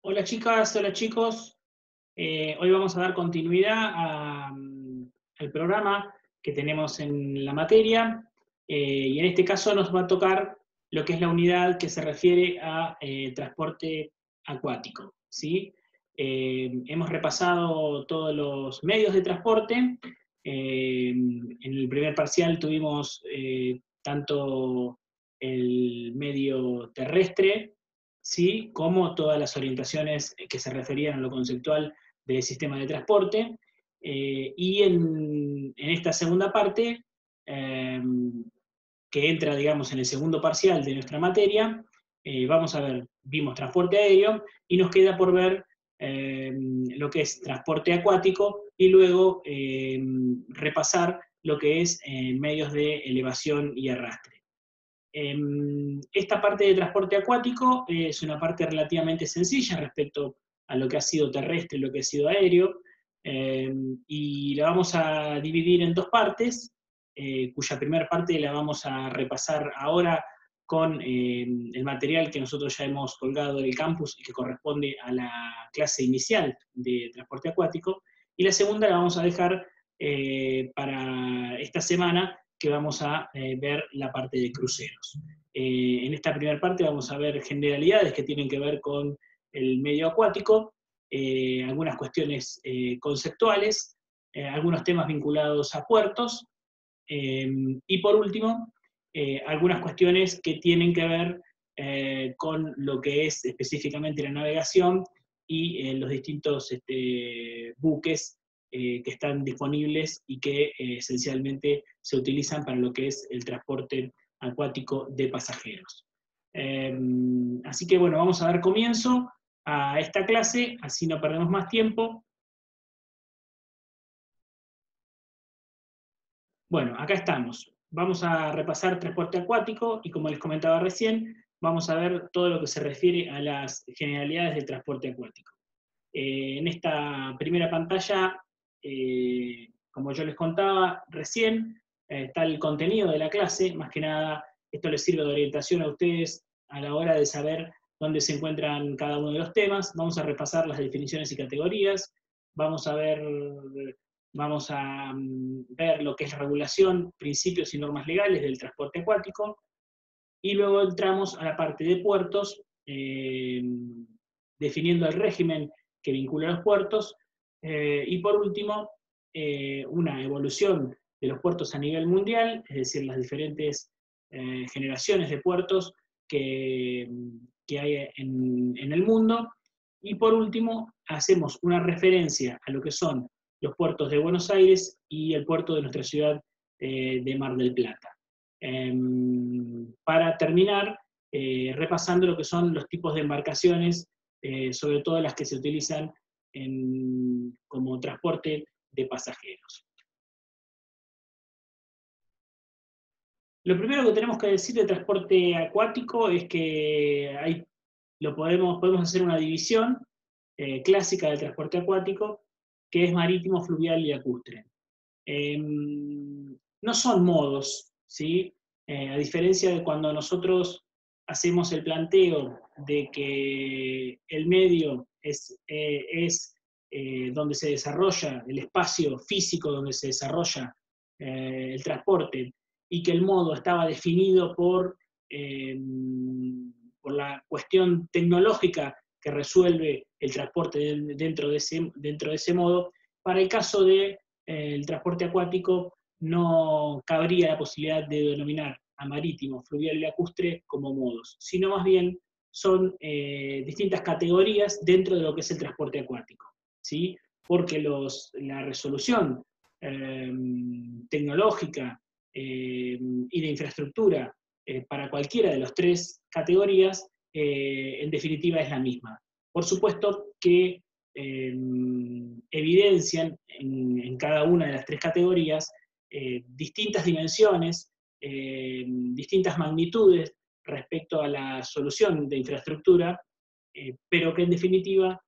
Hola chicas, hola chicos. Hoy vamos a dar continuidad al programa que tenemos en la materia, y en este caso nos va a tocar lo que es la unidad que se refiere a transporte acuático, ¿sí? Hemos repasado todos los medios de transporte. En el primer parcial tuvimos tanto el medio terrestre, ¿sí? Como todas las orientaciones que se referían a lo conceptual del sistema de transporte. Y en esta segunda parte, eh, que entra, digamos, en el segundo parcial de nuestra materia, vamos a ver, vimos transporte aéreo y nos queda por ver lo que es transporte acuático y luego repasar lo que es medios de elevación y arrastre. Esta parte de transporte acuático es una parte relativamente sencilla respecto a lo que ha sido terrestre y lo que ha sido aéreo, y la vamos a dividir en dos partes, cuya primera parte la vamos a repasar ahora con el material que nosotros ya hemos colgado del campus y que corresponde a la clase inicial de transporte acuático, y la segunda la vamos a dejar para esta semana, que vamos a ver la parte de cruceros. En esta primera parte vamos a ver generalidades que tienen que ver con el medio acuático, algunas cuestiones conceptuales, algunos temas vinculados a puertos, y por último, algunas cuestiones que tienen que ver con lo que es específicamente la navegación y los distintos buques que están disponibles y que esencialmente se utilizan para lo que es el transporte acuático de pasajeros. Así que bueno, vamos a dar comienzo a esta clase, así no perdemos más tiempo. Bueno, acá estamos. Vamos a repasar transporte acuático y, como les comentaba recién, vamos a ver todo lo que se refiere a las generalidades del transporte acuático. En esta primera pantalla, como yo les contaba recién, está el contenido de la clase. Más que nada, esto les sirve de orientación a ustedes a la hora de saber dónde se encuentran cada uno de los temas. Vamos a repasar las definiciones y categorías, vamos a ver, ver lo que es regulación, principios y normas legales del transporte acuático, y luego entramos a la parte de puertos, definiendo el régimen que vincula a los puertos, y por último, una evolución de los puertos a nivel mundial, es decir, las diferentes generaciones de puertos que hay en el mundo, y por último, hacemos una referencia a lo que son los puertos de Buenos Aires y el puerto de nuestra ciudad de Mar del Plata. Para terminar, repasando lo que son los tipos de embarcaciones, sobre todo las que se utilizan como transporte de pasajeros. Lo primero que tenemos que decir de transporte acuático es que podemos hacer una división clásica del transporte acuático, que es marítimo, fluvial y lacustre. No son modos, ¿sí? A diferencia de cuando nosotros hacemos el planteo de que el medio es donde se desarrolla, el espacio físico donde se desarrolla el transporte, y que el modo estaba definido por la cuestión tecnológica que resuelve el transporte dentro de ese modo. Para el caso de el transporte acuático, no cabría la posibilidad de denominar a marítimo, fluvial y lacustre como modos, sino más bien son distintas categorías dentro de lo que es el transporte acuático, ¿sí? Porque la resolución tecnológica y de infraestructura para cualquiera de las tres categorías, en definitiva es la misma. Por supuesto que evidencian en cada una de las tres categorías distintas dimensiones, distintas magnitudes respecto a la solución de infraestructura, pero que en definitiva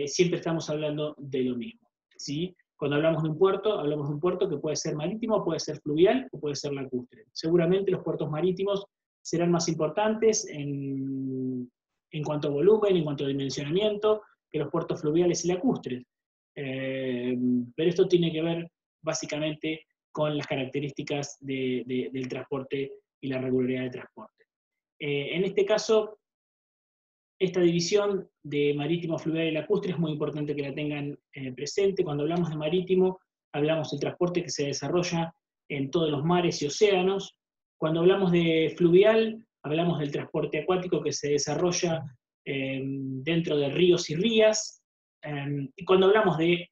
siempre estamos hablando de lo mismo, ¿sí? Cuando hablamos de un puerto que puede ser marítimo, puede ser fluvial o puede ser lacustre. Seguramente los puertos marítimos serán más importantes en cuanto a volumen, en cuanto a dimensionamiento, que los puertos fluviales y lacustres. Pero esto tiene que ver básicamente con las características del transporte y la regularidad del transporte. En este caso, esta división de marítimo, fluvial y lacustre es muy importante que la tengan presente. Cuando hablamos de marítimo, hablamos del transporte que se desarrolla en todos los mares y océanos. Cuando hablamos de fluvial, hablamos del transporte acuático que se desarrolla dentro de ríos y rías. Y cuando hablamos de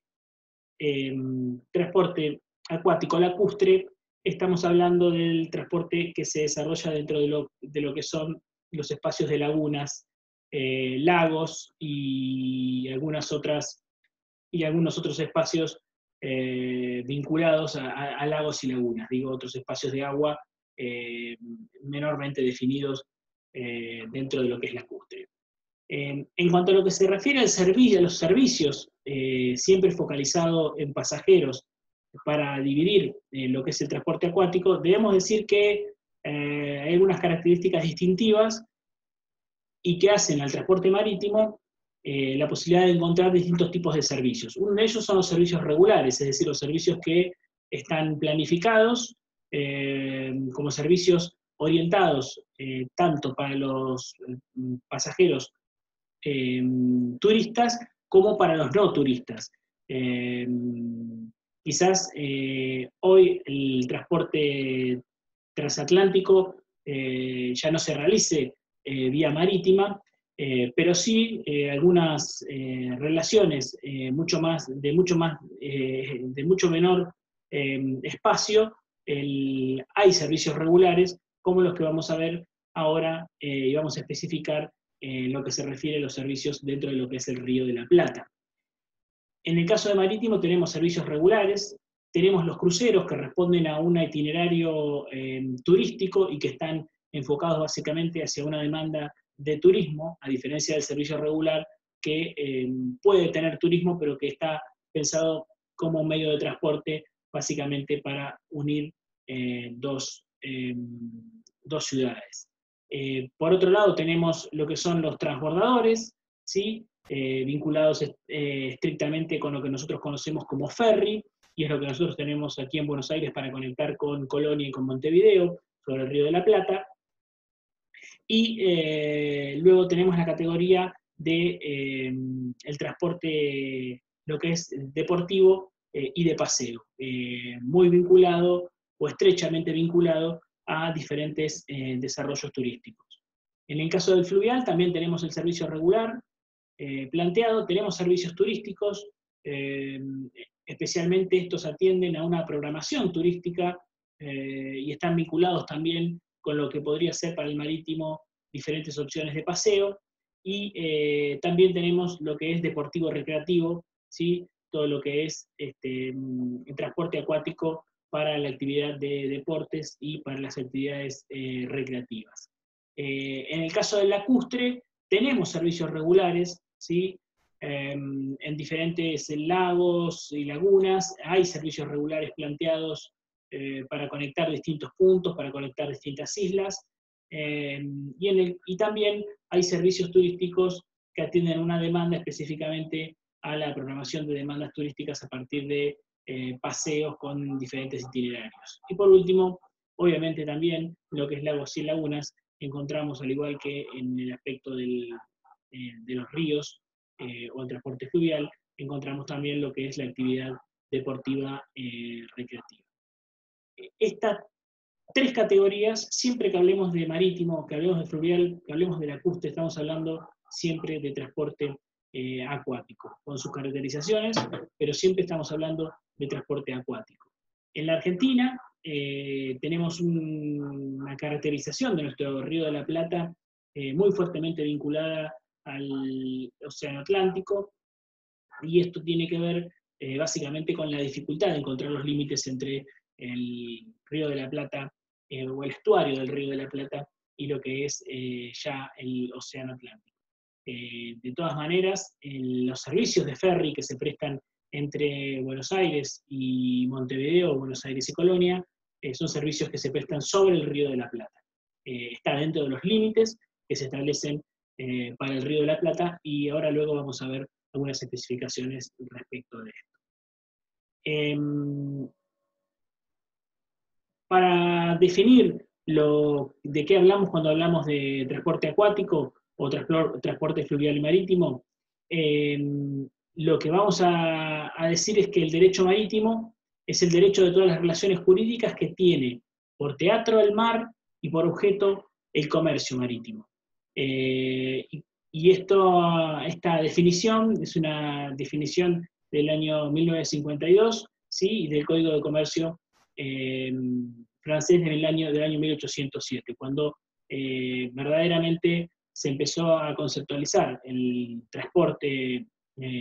transporte acuático lacustre, estamos hablando del transporte que se desarrolla dentro de lo que son los espacios de lagunas, lagos y algunos otros espacios vinculados a lagos y lagunas, digo, otros espacios de agua menormente definidos dentro de lo que es lacustre. En cuanto a lo que se refiere a los servicios, siempre focalizado en pasajeros, para dividir lo que es el transporte acuático, debemos decir que hay algunas características distintivas y que hacen al transporte marítimo la posibilidad de encontrar distintos tipos de servicios. Uno de ellos son los servicios regulares, es decir, los servicios que están planificados como servicios orientados tanto para los pasajeros turistas como para los no turistas. Quizás hoy el transporte transatlántico ya no se realice vía marítima, pero sí algunas relaciones de mucho menor espacio, hay servicios regulares como los que vamos a ver ahora y vamos a especificar en lo que se refiere a los servicios dentro de lo que es el Río de la Plata. En el caso de marítimo tenemos servicios regulares, tenemos los cruceros que responden a un itinerario turístico y que están enfocados básicamente hacia una demanda de turismo, a diferencia del servicio regular que puede tener turismo, pero que está pensado como un medio de transporte básicamente para unir dos ciudades. Por otro lado tenemos lo que son los transbordadores, ¿sí? Vinculados estrictamente con lo que nosotros conocemos como ferry, y es lo que nosotros tenemos aquí en Buenos Aires para conectar con Colonia y con Montevideo, sobre el Río de la Plata. Y luego tenemos la categoría de el transporte, lo que es deportivo y de paseo, muy vinculado o estrechamente vinculado a diferentes desarrollos turísticos. En el caso del fluvial también tenemos el servicio regular planteado, tenemos servicios turísticos, especialmente estos atienden a una programación turística y están vinculados también con lo que podría ser para el marítimo diferentes opciones de paseo, y también tenemos lo que es deportivo recreativo, ¿sí? Todo lo que es el transporte acuático para la actividad de deportes y para las actividades recreativas. En el caso del lacustre, tenemos servicios regulares, ¿sí? En diferentes lagos y lagunas, hay servicios regulares planteados para conectar distintos puntos, para conectar distintas islas, y también hay servicios turísticos que atienden una demanda específicamente a la programación de demandas turísticas a partir de paseos con diferentes itinerarios. Y por último, obviamente también lo que es lagos y lagunas, encontramos, al igual que en el aspecto de los ríos o el transporte fluvial, encontramos también lo que es la actividad deportiva recreativa. Estas tres categorías, siempre que hablemos de marítimo, que hablemos de fluvial, que hablemos de lacustre, estamos hablando siempre de transporte acuático, con sus caracterizaciones, pero siempre estamos hablando de transporte acuático. En la Argentina tenemos una caracterización de nuestro Río de la Plata muy fuertemente vinculada al Océano Atlántico, y esto tiene que ver básicamente con la dificultad de encontrar los límites entre el Río de la Plata o el estuario del Río de la Plata y lo que es ya el Océano Atlántico. De todas maneras, los servicios de ferry que se prestan entre Buenos Aires y Montevideo, Buenos Aires y Colonia, son servicios que se prestan sobre el Río de la Plata. Está dentro de los límites que se establecen para el Río de la Plata, y ahora luego vamos a ver algunas especificaciones respecto de esto. Para definir de qué hablamos cuando hablamos de transporte acuático o transporte fluvial y marítimo, lo que vamos a decir es que el derecho marítimo es el derecho de todas las relaciones jurídicas que tiene por teatro el mar y por objeto el comercio marítimo. Y esta definición es una definición del año 1952, ¿sí? Y del Código de Comercio francés del año 1807, cuando verdaderamente se empezó a conceptualizar el transporte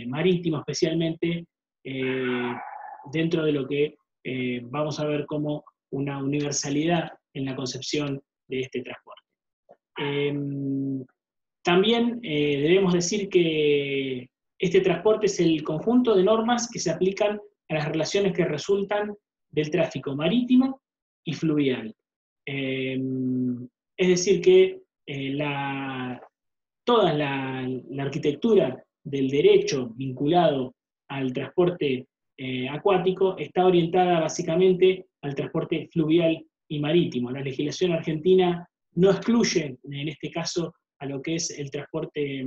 marítimo especialmente dentro de lo que vamos a ver como una universalidad en la concepción de este transporte. También debemos decir que este transporte es el conjunto de normas que se aplican a las relaciones que resultan del tráfico marítimo y fluvial. Es decir, que toda la arquitectura del derecho vinculado al transporte acuático está orientada básicamente al transporte fluvial y marítimo. La legislación argentina no excluye, en este caso, a lo que es el transporte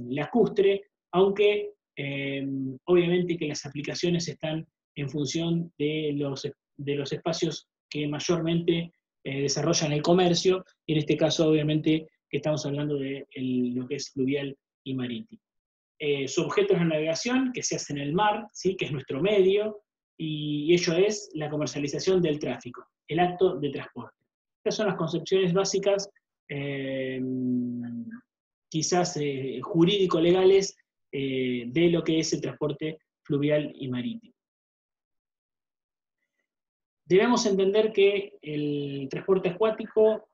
lacustre, aunque obviamente que las aplicaciones están en función de los espacios que mayormente desarrollan el comercio, y en este caso obviamente que estamos hablando de lo que es fluvial y marítimo. Su objeto es la navegación, que se hace en el mar, ¿sí? Que es nuestro medio, y ello es la comercialización del tráfico, el acto de transporte. Estas son las concepciones básicas, quizás jurídico-legales, de lo que es el transporte fluvial y marítimo. Debemos entender que el transporte acuático,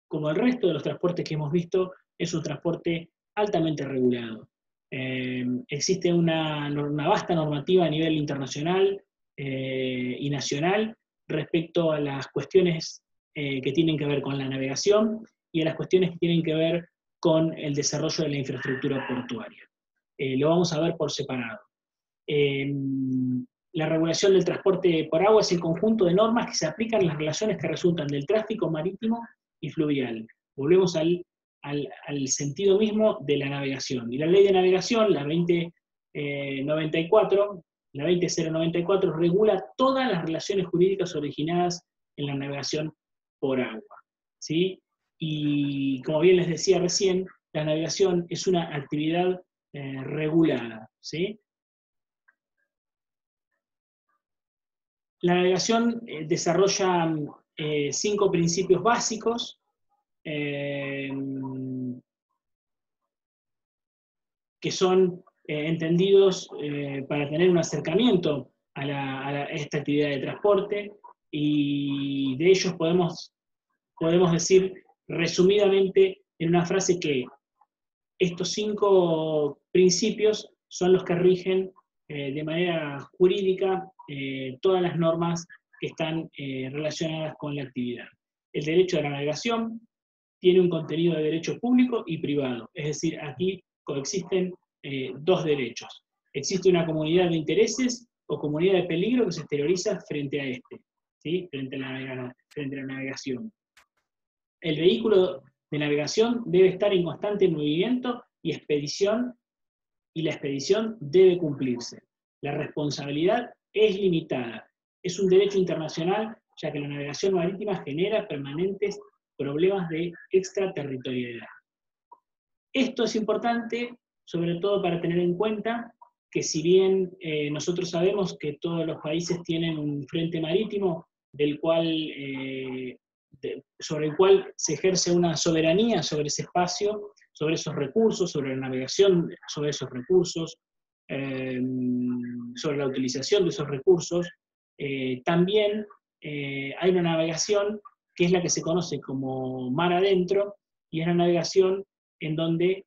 como el resto de los transportes que hemos visto, es un transporte altamente regulado. Existe una vasta normativa a nivel internacional y nacional respecto a las cuestiones que tienen que ver con la navegación y a las cuestiones que tienen que ver con el desarrollo de la infraestructura portuaria. Lo vamos a ver por separado. La regulación del transporte por agua es el conjunto de normas que se aplican en las relaciones que resultan del tráfico marítimo y fluvial. Volvemos al sentido mismo de la navegación. Y la ley de navegación, la 2094, la 20094, regula todas las relaciones jurídicas originadas en la navegación por agua, ¿sí? Y como bien les decía recién, la navegación es una actividad regulada, ¿sí? La navegación desarrolla 5 principios básicos que son entendidos para tener un acercamiento a esta actividad de transporte, y de ellos podemos decir resumidamente en una frase que estos 5 principios son los que rigen de manera jurídica todas las normas que están relacionadas con la actividad. El derecho de la navegación tiene un contenido de derecho público y privado, es decir, aquí coexisten 2 derechos. Existe una comunidad de intereses o comunidad de peligro que se exterioriza frente a este, ¿sí? frente a la navegación. El vehículo de navegación debe estar en constante movimiento y la expedición debe cumplirse. La responsabilidad es limitada. Es un derecho internacional, ya que la navegación marítima genera permanentes problemas de extraterritorialidad. Esto es importante, sobre todo para tener en cuenta que si bien nosotros sabemos que todos los países tienen un frente marítimo sobre el cual se ejerce una soberanía sobre ese espacio, sobre esos recursos, sobre la navegación sobre esos recursos, sobre la utilización de esos recursos, también hay una navegación que es la que se conoce como mar adentro, y es la navegación en donde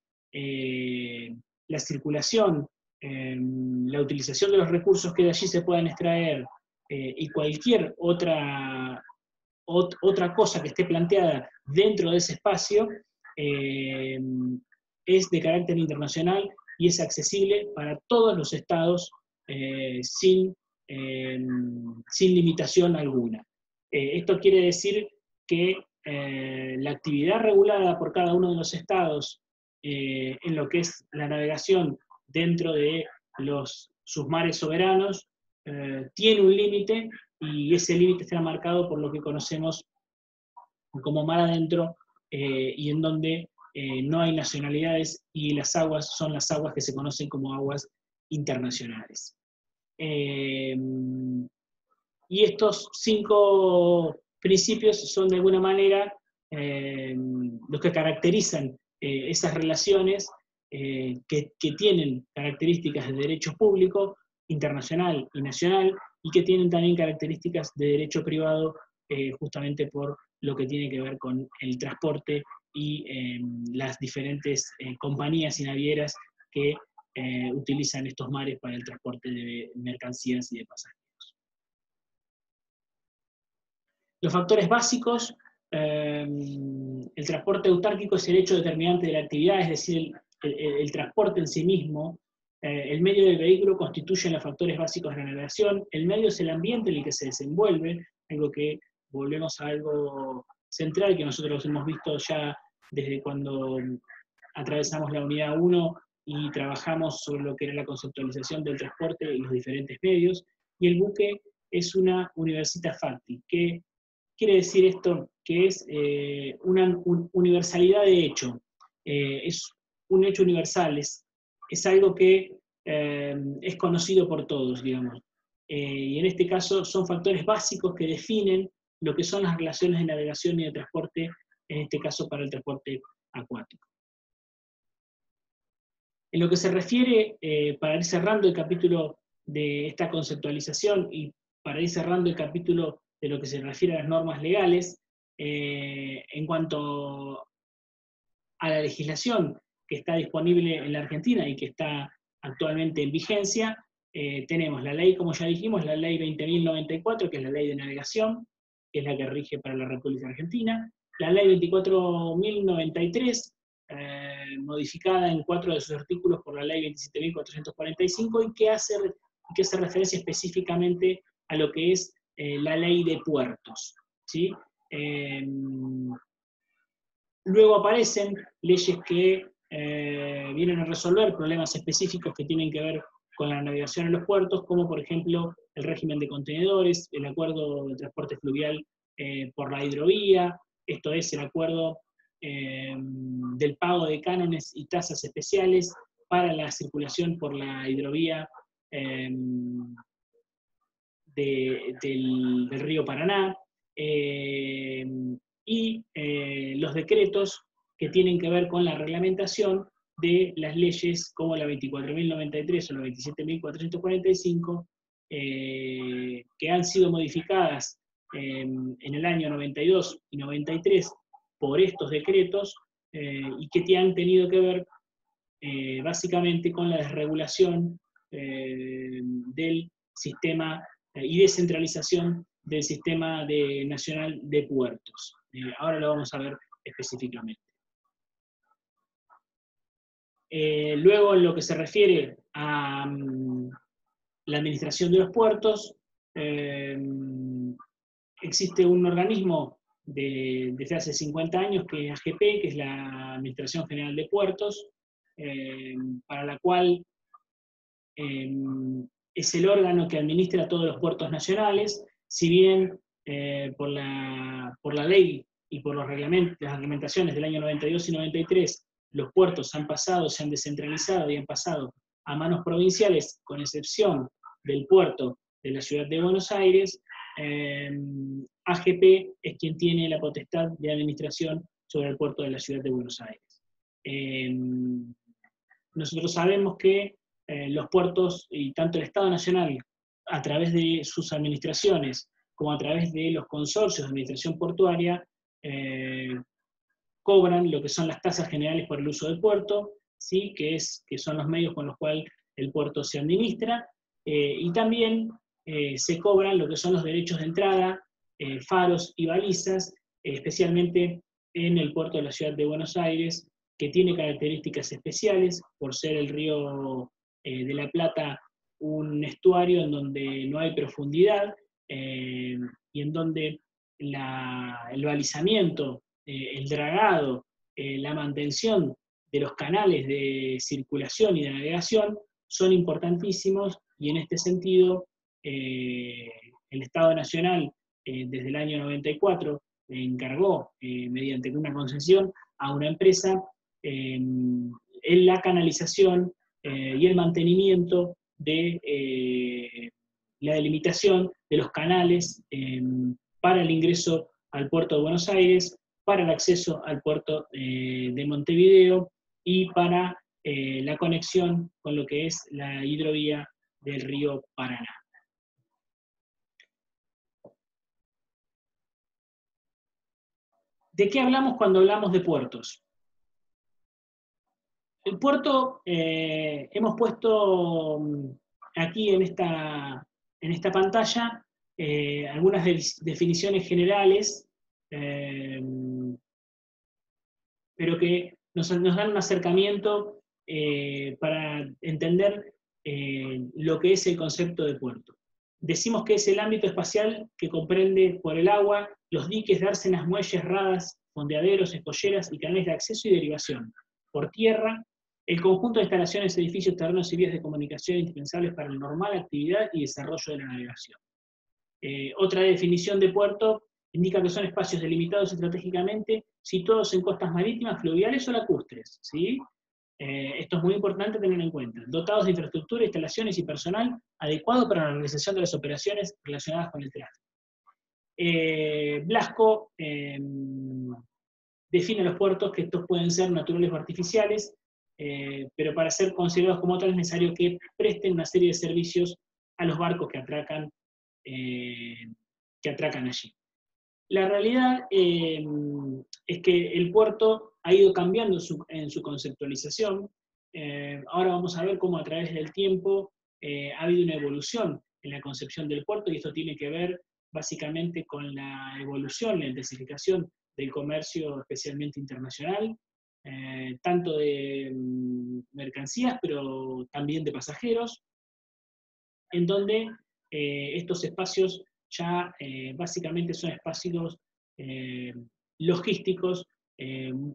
la circulación, la utilización de los recursos que de allí se puedan extraer y cualquier otra cosa que esté planteada dentro de ese espacio es de carácter internacional y es accesible para todos los estados sin limitación alguna. Esto quiere decir que la actividad regulada por cada uno de los estados en lo que es la navegación dentro de sus mares soberanos tiene un límite, y ese límite está marcado por lo que conocemos como mar adentro, y en donde no hay nacionalidades, y las aguas son las aguas que se conocen como aguas internacionales. Y estos 5 principios son de alguna manera los que caracterizan esas relaciones que tienen características de derecho público, internacional y nacional, y que tienen también características de derecho privado, justamente por lo que tiene que ver con el transporte y las diferentes compañías y navieras que utilizan estos mares para el transporte de mercancías y de pasajeros. Los factores básicos: el transporte autárquico es el hecho determinante de la actividad, es decir, el transporte en sí mismo. El medio del vehículo constituyen los factores básicos de la navegación. El medio es el ambiente en el que se desenvuelve, algo que volvemos a algo central que nosotros hemos visto ya desde cuando atravesamos la unidad 1 y trabajamos sobre lo que era la conceptualización del transporte y los diferentes medios. Y el buque es una universitas facti. ¿Qué quiere decir esto? Que es una universalidad de hecho. Es un hecho universal, es algo que es conocido por todos, digamos. Y en este caso son factores básicos que definen lo que son las relaciones de navegación y de transporte, en este caso para el transporte acuático. En lo que se refiere, para ir cerrando el capítulo de esta conceptualización y para ir cerrando el capítulo de lo que se refiere a las normas legales, en cuanto a la legislación que está disponible en la Argentina y que está actualmente en vigencia, tenemos la ley, como ya dijimos, la ley 20.094, que es la ley de navegación, que es la que rige para la República Argentina, la ley 24.093, modificada en 4 de sus artículos por la ley 27.445, y que hace referencia específicamente a lo que es la ley de puertos, ¿sí? Luego aparecen leyes que vienen a resolver problemas específicos que tienen que ver con la navegación en los puertos, como por ejemplo el régimen de contenedores, el acuerdo de transporte fluvial por la hidrovía, esto es el acuerdo del pago de cánones y tasas especiales para la circulación por la hidrovía del río Paraná, y los decretos que tienen que ver con la reglamentación de las leyes como la 24.093 o la 27.445, que han sido modificadas en el año 92 y 93 por estos decretos, y que han tenido que ver básicamente con la desregulación del sistema y descentralización del sistema nacional de puertos. Ahora lo vamos a ver específicamente. Luego, en lo que se refiere a la administración de los puertos, existe un organismo desde hace 50 años que es AGP, que es la Administración General de Puertos, para la cual es el órgano que administra todos los puertos nacionales. Si bien por la ley y por las reglamentaciones del año 92 y 93, los puertos se han descentralizado y han pasado a manos provinciales, con excepción del puerto de la ciudad de Buenos Aires, AGP es quien tiene la potestad de administración sobre el puerto de la ciudad de Buenos Aires. Nosotros sabemos que los puertos, y tanto el Estado Nacional, a través de sus administraciones, como a través de los consorcios de administración portuaria, cobran lo que son las tasas generales por el uso del puerto, ¿sí? que son los medios con los cuales el puerto se administra, y también se cobran lo que son los derechos de entrada, faros y balizas, especialmente en el puerto de la ciudad de Buenos Aires, que tiene características especiales, por ser el río de la Plata un estuario en donde no hay profundidad, y en donde el balizamiento, el dragado, la mantención de los canales de circulación y de navegación son importantísimos, y en este sentido el Estado Nacional desde el año 94 encargó mediante una concesión a una empresa en la canalización y el mantenimiento de la delimitación de los canales para el ingreso al puerto de Buenos Aires, para el acceso al puerto de Montevideo y para la conexión con lo que es la hidrovía del río Paraná. ¿De qué hablamos cuando hablamos de puertos? El puerto, hemos puesto aquí en esta pantalla algunas definiciones generales, pero que nos dan un acercamiento para entender lo que es el concepto de puerto. Decimos que es el ámbito espacial que comprende por el agua los diques, dársenas, muelles, radas, fondeaderos, escolleras y canales de acceso y derivación. Por tierra, el conjunto de instalaciones, edificios, terrenos y vías de comunicación indispensables para la normal actividad y desarrollo de la navegación. Otra definición de puerto indica que son espacios delimitados estratégicamente, situados en costas marítimas, fluviales o lacustres, ¿sí? Esto es muy importante tener en cuenta. Dotados de infraestructura, instalaciones y personal adecuado para la realización de las operaciones relacionadas con el tráfico. Blasco define los puertos que estos pueden ser naturales o artificiales, pero para ser considerados como tal es necesario que presten una serie de servicios a los barcos que atracan allí. La realidad es que el puerto ha ido cambiando en su conceptualización. Ahora vamos a ver cómo a través del tiempo ha habido una evolución en la concepción del puerto, y esto tiene que ver básicamente con la evolución, la intensificación del comercio, especialmente internacional, tanto de mercancías, pero también de pasajeros, en donde estos espacios ya básicamente son espacios logísticos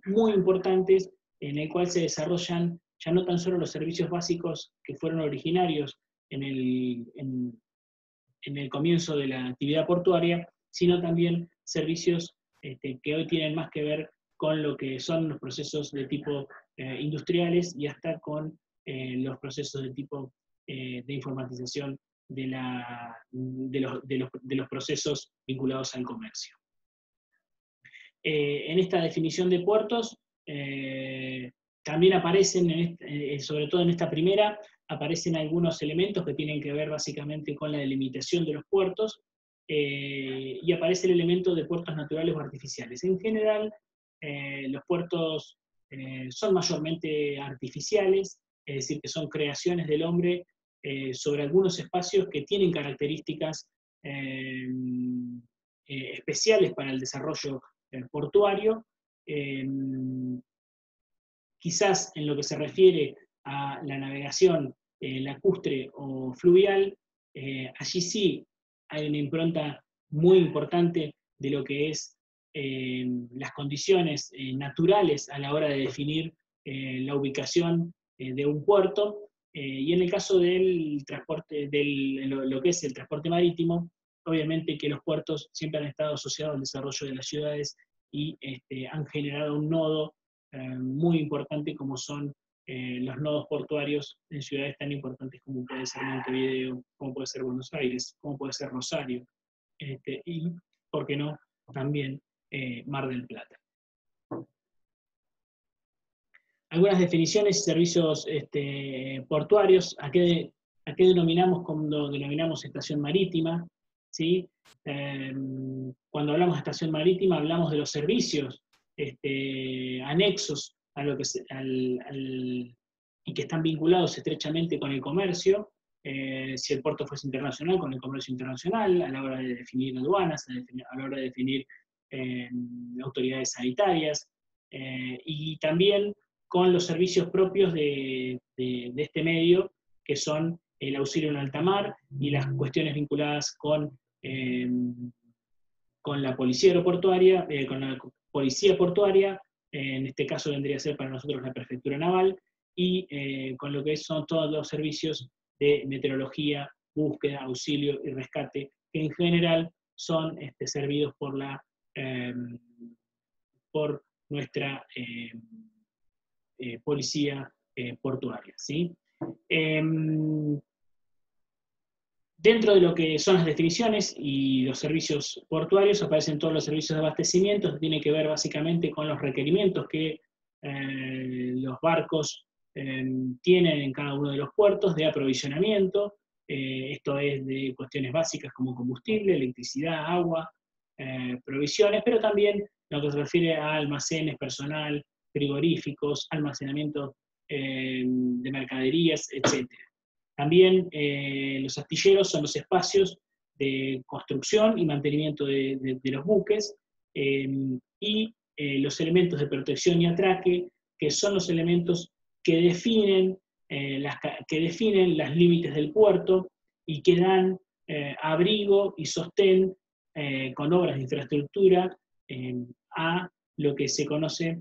muy importantes, en el cual se desarrollan ya no tan solo los servicios básicos que fueron originarios en el comienzo de la actividad portuaria, sino también servicios que hoy tienen más que ver con lo que son los procesos de tipo industriales, y hasta con los procesos de tipo de informatización de los procesos vinculados al comercio. En esta definición de puertos también aparecen, sobre todo en esta primera, aparecen algunos elementos que tienen que ver básicamente con la delimitación de los puertos, y aparece el elemento de puertos naturales o artificiales. En general, los puertos son mayormente artificiales, es decir, que son creaciones del hombre sobre algunos espacios que tienen características especiales para el desarrollo portuario. Quizás en lo que se refiere a la navegación lacustre o fluvial, allí sí hay una impronta muy importante de lo que es las condiciones naturales a la hora de definir la ubicación de un puerto, y en el caso del transporte, lo que es el transporte marítimo, obviamente que los puertos siempre han estado asociados al desarrollo de las ciudades y han generado un nodo muy importante como son los nodos portuarios en ciudades tan importantes como puede ser Montevideo, como puede ser Buenos Aires, como puede ser Rosario, y, ¿por qué no?, también Mar del Plata. Algunas definiciones y servicios portuarios. ¿A qué denominamos cuando denominamos estación marítima? ¿Sí? Cuando hablamos de estación marítima hablamos de los servicios anexos a lo que y que están vinculados estrechamente con el comercio, si el puerto fuese internacional, con el comercio internacional, a la hora de definir aduanas, a la hora de definir autoridades sanitarias, y también con los servicios propios de este medio, que son el auxilio en alta mar y las cuestiones vinculadas con la policía aeroportuaria, en este caso vendría a ser para nosotros la prefectura naval, y con lo que son todos los servicios de meteorología, búsqueda, auxilio y rescate, que en general son servidos por nuestra policía portuaria, ¿sí? Dentro de lo que son las definiciones y los servicios portuarios aparecen todos los servicios de abastecimiento, que tiene que ver básicamente con los requerimientos que los barcos tienen en cada uno de los puertos de aprovisionamiento. Esto es de cuestiones básicas como combustible, electricidad, agua, provisiones, pero también lo que se refiere a almacenes, personal, frigoríficos, almacenamiento de mercaderías, etc. También los astilleros son los espacios de construcción y mantenimiento de los buques, y los elementos de protección y atraque, que son los elementos que definen los límites del puerto y que dan abrigo y sostén con obras de infraestructura a lo que se conoce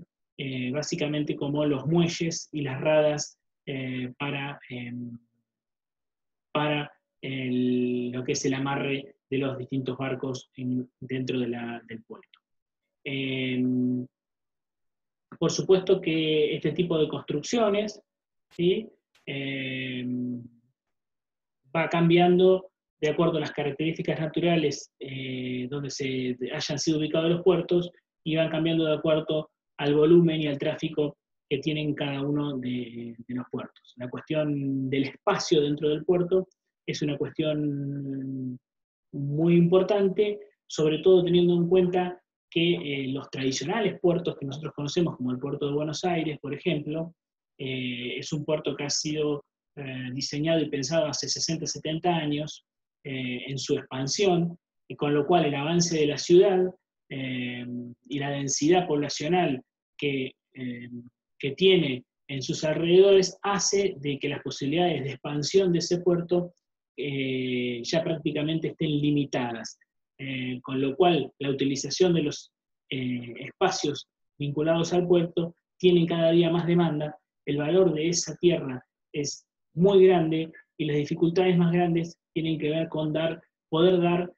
básicamente como los muelles y las radas para lo que es el amarre de los distintos barcos dentro del puerto. Por supuesto que este tipo de construcciones, ¿sí? Va cambiando de acuerdo a las características naturales donde hayan sido ubicados los puertos, y van cambiando de acuerdo al volumen y al tráfico que tienen cada uno de los puertos. La cuestión del espacio dentro del puerto es una cuestión muy importante, sobre todo teniendo en cuenta que los tradicionales puertos que nosotros conocemos, como el puerto de Buenos Aires, por ejemplo, es un puerto que ha sido diseñado y pensado hace 60, 70 años en su expansión, y con lo cual el avance de la ciudad y la densidad poblacional que tiene en sus alrededores hace de que las posibilidades de expansión de ese puerto ya prácticamente estén limitadas, con lo cual la utilización de los espacios vinculados al puerto tienen cada día más demanda, el valor de esa tierra es muy grande y las dificultades más grandes tienen que ver con poder dar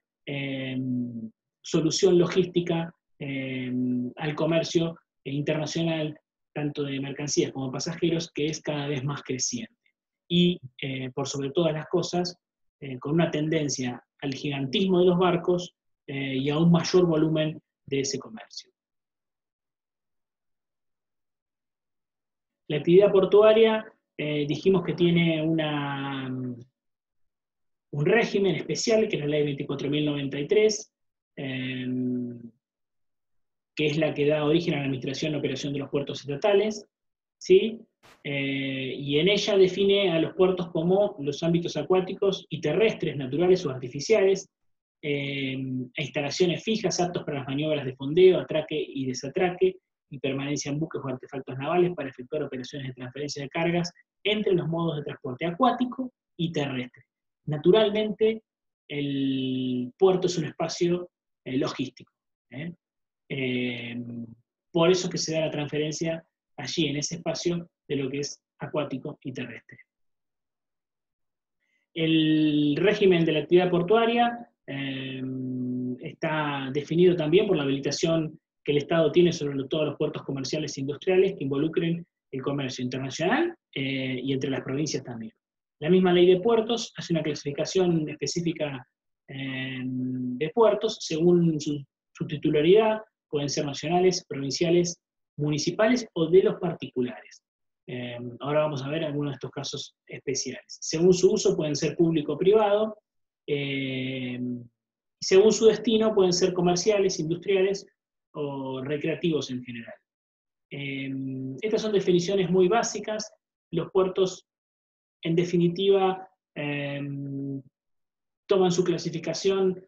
solución logística al comercio internacional, tanto de mercancías como pasajeros, que es cada vez más creciente. Y por sobre todas las cosas, con una tendencia al gigantismo de los barcos y a un mayor volumen de ese comercio. La actividad portuaria, dijimos que tiene un régimen especial, que es la Ley 24.093, que es la que da origen a la administración y operación de los puertos estatales, ¿sí? Y en ella define a los puertos como los ámbitos acuáticos y terrestres, naturales o artificiales, e instalaciones fijas aptos para las maniobras de fondeo, atraque y desatraque, y permanencia en buques o artefactos navales para efectuar operaciones de transferencia de cargas entre los modos de transporte acuático y terrestre. Naturalmente, el puerto es un espacio logístico. Por eso que se da la transferencia allí, en ese espacio, de lo que es acuático y terrestre. El régimen de la actividad portuaria está definido también por la habilitación que el Estado tiene sobre todos los puertos comerciales e industriales que involucren el comercio internacional y entre las provincias también. La misma ley de puertos hace una clasificación específica de puertos según su titularidad, pueden ser nacionales, provinciales, municipales o de los particulares. Ahora vamos a ver algunos de estos casos especiales. Según su uso pueden ser público o privado, según su destino pueden ser comerciales, industriales o recreativos en general. Estas son definiciones muy básicas. Los puertos, en definitiva, toman su clasificación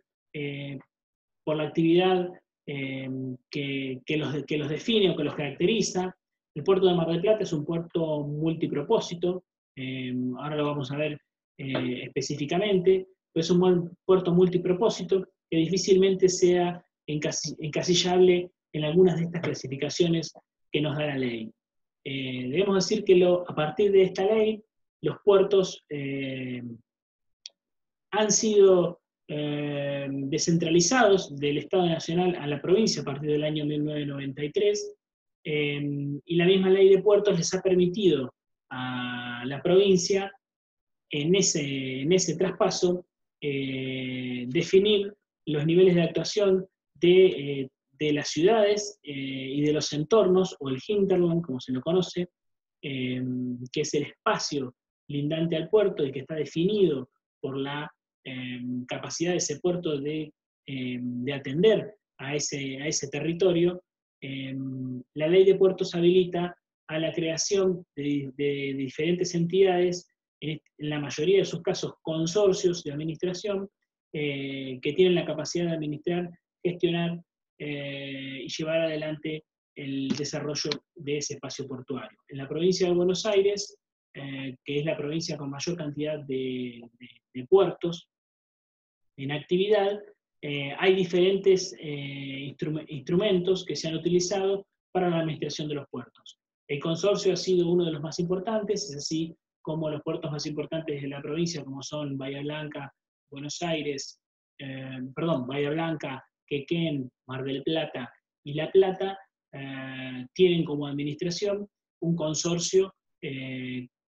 por la actividad que los define o que los caracteriza. El puerto de Mar del Plata es un puerto multipropósito, ahora lo vamos a ver específicamente, pero es un puerto multipropósito que difícilmente sea encasillable en algunas de estas clasificaciones que nos da la ley. Debemos decir que a partir de esta ley, los puertos han sido descentralizados del Estado Nacional a la provincia a partir del año 1993, y la misma ley de puertos les ha permitido a la provincia, en ese traspaso, definir los niveles de actuación de las ciudades y de los entornos, o el hinterland, como se lo conoce, que es el espacio lindante al puerto y que está definido por la capacidad de ese puerto de atender a ese territorio. La ley de puertos habilita a la creación de diferentes entidades, en la mayoría de sus casos consorcios de administración, que tienen la capacidad de administrar, gestionar y llevar adelante el desarrollo de ese espacio portuario. En la provincia de Buenos Aires, que es la provincia con mayor cantidad de puertos en actividad, hay diferentes instrumentos que se han utilizado para la administración de los puertos. El consorcio ha sido uno de los más importantes, es así como los puertos más importantes de la provincia, como son Bahía Blanca, Buenos Aires, Bahía Blanca, Quequén, Mar del Plata y La Plata, tienen como administración un consorcio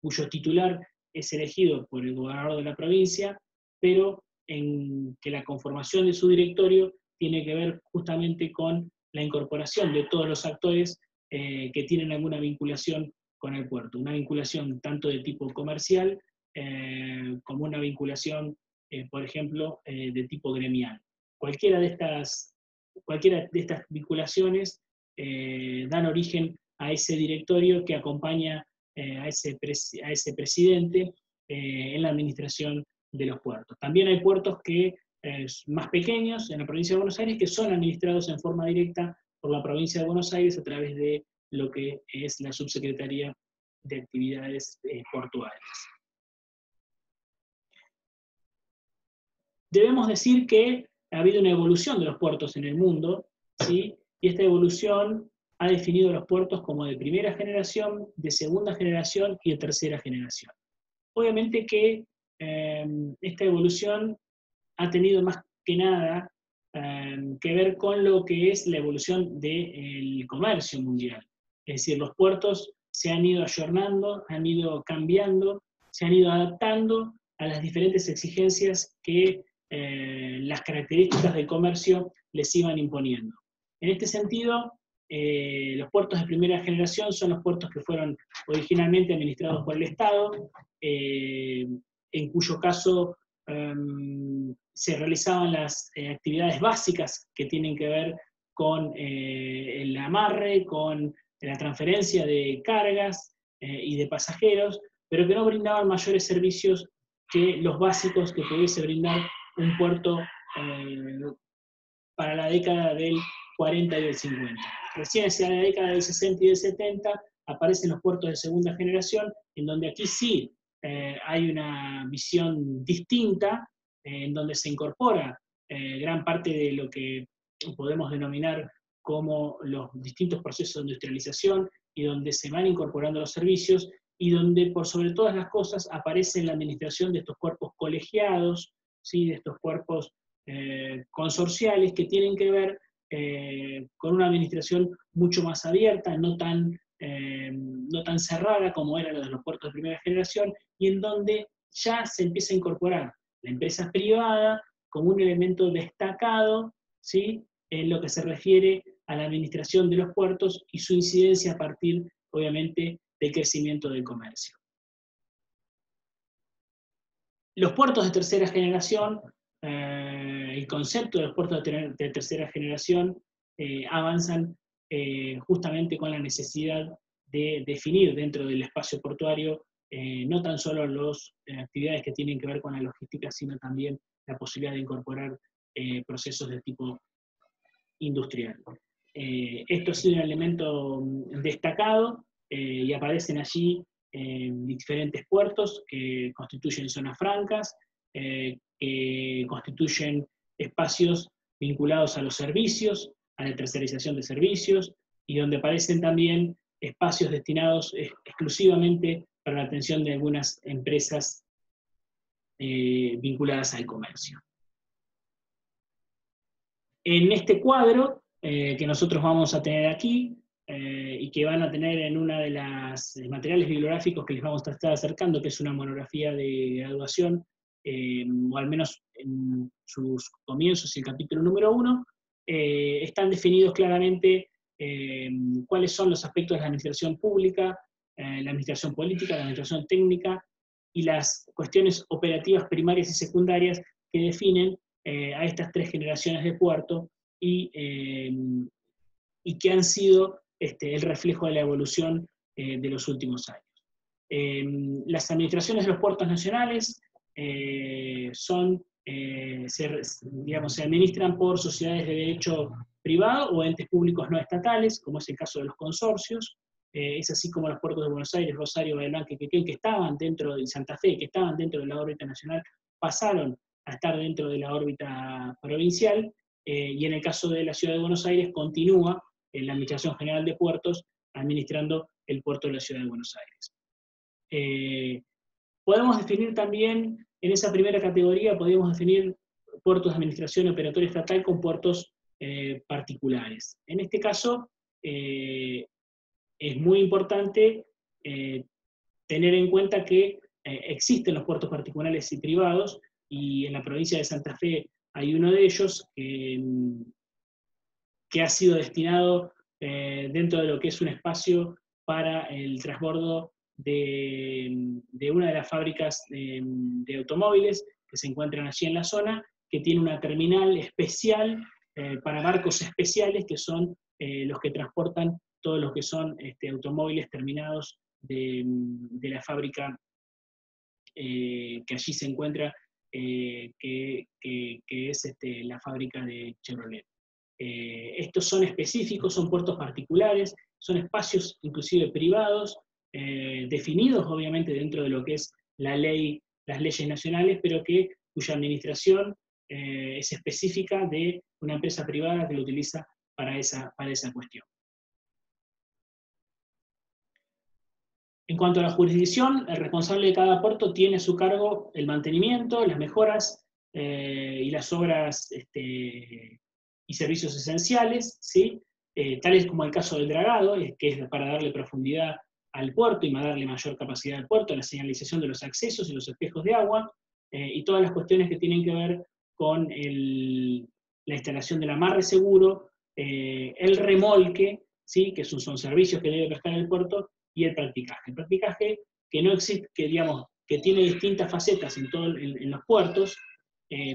cuyo titular es elegido por el gobernador de la provincia, pero en que la conformación de su directorio tiene que ver justamente con la incorporación de todos los actores que tienen alguna vinculación con el puerto. Una vinculación tanto de tipo comercial como una vinculación, por ejemplo, de tipo gremial. Cualquiera de estas vinculaciones dan origen a ese directorio que acompaña a ese presidente en la administración de los puertos. También hay puertos que más pequeños en la provincia de Buenos Aires que son administrados en forma directa por la provincia de Buenos Aires a través de lo que es la Subsecretaría de Actividades Portuarias. Debemos decir que ha habido una evolución de los puertos en el mundo, ¿sí? Y esta evolución ha definido los puertos como de primera generación, de segunda generación y de tercera generación. Obviamente que esta evolución ha tenido más que nada que ver con lo que es la evolución del comercio mundial. Es decir, los puertos se han ido ayornando, han ido cambiando, se han ido adaptando a las diferentes exigencias que las características del comercio les iban imponiendo. En este sentido, los puertos de primera generación son los puertos que fueron originalmente administrados por el Estado, en cuyo caso se realizaban las actividades básicas que tienen que ver con el amarre, con la transferencia de cargas y de pasajeros, pero que no brindaban mayores servicios que los básicos que pudiese brindar un puerto para la década del 40 y del 50. Recién hacia la década del 60 y del 70 aparecen los puertos de segunda generación, en donde aquí sí hay una visión distinta, en donde se incorpora gran parte de lo que podemos denominar como los distintos procesos de industrialización, y donde se van incorporando los servicios, y donde por sobre todas las cosas aparece la administración de estos cuerpos colegiados, ¿sí? De estos cuerpos consorciales que tienen que ver con una administración mucho más abierta, no tan cerrada como era la de los puertos de primera generación, y en donde ya se empieza a incorporar la empresa privada como un elemento destacado, ¿sí? En lo que se refiere a la administración de los puertos y su incidencia a partir, obviamente, del crecimiento del comercio. Los puertos de tercera generación, el concepto de los puertos de tercera generación avanzan justamente con la necesidad de definir dentro del espacio portuario no tan solo las actividades que tienen que ver con la logística, sino también la posibilidad de incorporar procesos de tipo industrial. Esto ha sido un elemento destacado y aparecen allí diferentes puertos que constituyen zonas francas, que constituyen espacios vinculados a los servicios, a la tercerización de servicios, y donde aparecen también espacios destinados exclusivamente para la atención de algunas empresas vinculadas al comercio. En este cuadro que nosotros vamos a tener aquí, y que van a tener en una de las materiales bibliográficos que les vamos a estar acercando, que es una monografía de graduación, o al menos en sus comienzos, el capítulo número 1, están definidos claramente cuáles son los aspectos de la administración pública, la administración política, la administración técnica, y las cuestiones operativas primarias y secundarias que definen a estas 3 generaciones de puerto y que han sido el reflejo de la evolución de los últimos años. Las administraciones de los puertos nacionales se administran por sociedades de derecho privado o entes públicos no estatales, como es el caso de los consorcios. Es así como los puertos de Buenos Aires, Rosario, Bahía Blanca y Quequén, que estaban dentro de Santa Fe, que estaban dentro de la órbita nacional, pasaron a estar dentro de la órbita provincial, y en el caso de la Ciudad de Buenos Aires continúa en la Administración General de Puertos administrando el puerto de la Ciudad de Buenos Aires. Podemos definir también, en esa primera categoría, podríamos definir puertos de administración operatoria estatal con puertos particulares. En este caso, es muy importante tener en cuenta que existen los puertos particulares y privados, y en la provincia de Santa Fe hay uno de ellos que ha sido destinado dentro de lo que es un espacio para el transbordo de una de las fábricas de automóviles que se encuentran allí en la zona, que tiene una terminal especial para barcos especiales, que son los que transportan todos los que son automóviles terminados de la fábrica que allí se encuentra, que es la fábrica de Chevrolet. Estos son específicos, son puertos particulares, son espacios inclusive privados, definidos obviamente dentro de lo que es la ley, las leyes nacionales, pero cuya administración es específica de una empresa privada que lo utiliza para esa cuestión. En cuanto a la jurisdicción, el responsable de cada puerto tiene a su cargo el mantenimiento, las mejoras y las obras y servicios esenciales, ¿sí? Tales como el caso del dragado, que es para darle profundidad al puerto y darle mayor capacidad al puerto, la señalización de los accesos y los espejos de agua, y todas las cuestiones que tienen que ver con la instalación del amarre seguro, el remolque, ¿sí? Que son servicios que debe prestar el puerto, y el practicaje. El practicaje que no existe, que tiene distintas facetas en los puertos.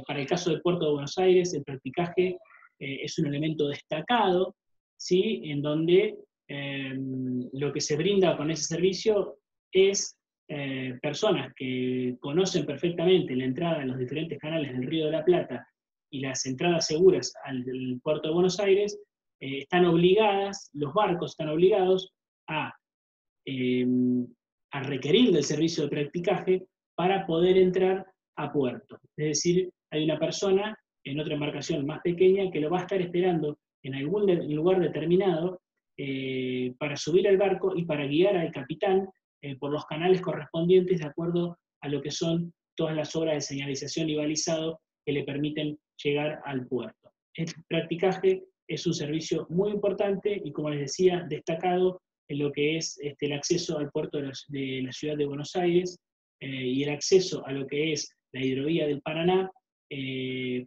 Para el caso del puerto de Buenos Aires, el practicaje es un elemento destacado, ¿sí? En donde lo que se brinda con ese servicio es personas que conocen perfectamente la entrada a los diferentes canales del Río de la Plata y las entradas seguras al puerto de Buenos Aires. Están obligadas, los barcos están obligados a requerir del servicio de practicaje para poder entrar a puerto. Es decir, hay una persona en otra embarcación más pequeña que lo va a estar esperando en algún lugar determinado para subir al barco y para guiar al capitán por los canales correspondientes de acuerdo a lo que son todas las obras de señalización y balizado que le permiten llegar al puerto. El practicaje es un servicio muy importante y, como les decía, destacado en lo que es el acceso al puerto de la ciudad de Buenos Aires y el acceso a lo que es la hidrovía del Paraná,